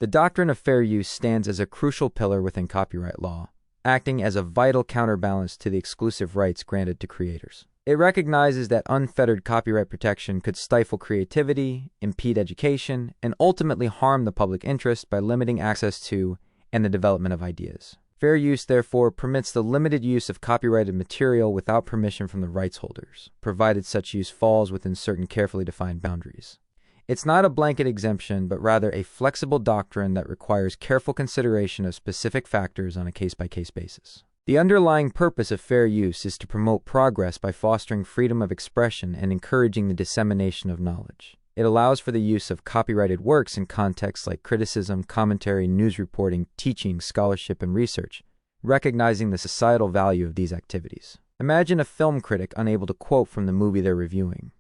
The doctrine of fair use stands as a crucial pillar within copyright law, acting as a vital counterbalance to the exclusive rights granted to creators. It recognizes that unfettered copyright protection could stifle creativity, impede education, and ultimately harm the public interest by limiting access to and the development of ideas. Fair use, therefore, permits the limited use of copyrighted material without permission from the rights holders, provided such use falls within certain carefully defined boundaries. It's not a blanket exemption, but rather a flexible doctrine that requires careful consideration of specific factors on a case-by-case basis. The underlying purpose of fair use is to promote progress by fostering freedom of expression and encouraging the dissemination of knowledge. It allows for the use of copyrighted works in contexts like criticism, commentary, news reporting, teaching, scholarship, and research, recognizing the societal value of these activities. Imagine a film critic unable to quote from the movie they're reviewing,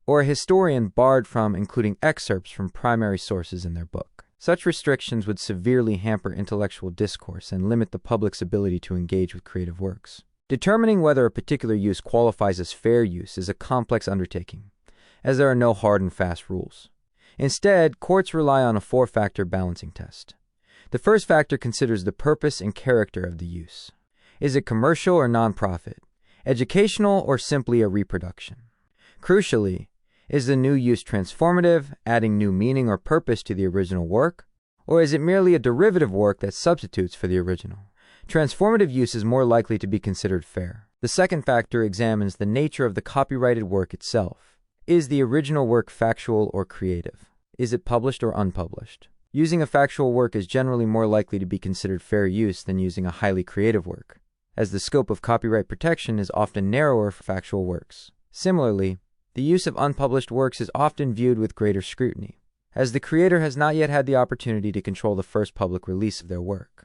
or a historian barred from including excerpts from primary sources in their book. Such restrictions would severely hamper intellectual discourse and limit the public's ability to engage with creative works. Determining whether a particular use qualifies as fair use is a complex undertaking, as there are no hard and fast rules. Instead, courts rely on a four-factor balancing test. The first factor considers the purpose and character of the use. Is it commercial or nonprofit? Educational or simply a reproduction? Crucially, is the new use transformative, adding new meaning or purpose to the original work, or is it merely a derivative work that substitutes for the original? Transformative use is more likely to be considered fair. The second factor examines the nature of the copyrighted work itself. Is the original work factual or creative? Is it published or unpublished? Using a factual work is generally more likely to be considered fair use than using a highly creative work, as the scope of copyright protection is often narrower for factual works. Similarly, the use of unpublished works is often viewed with greater scrutiny, as the creator has not yet had the opportunity to control the first public release of their work.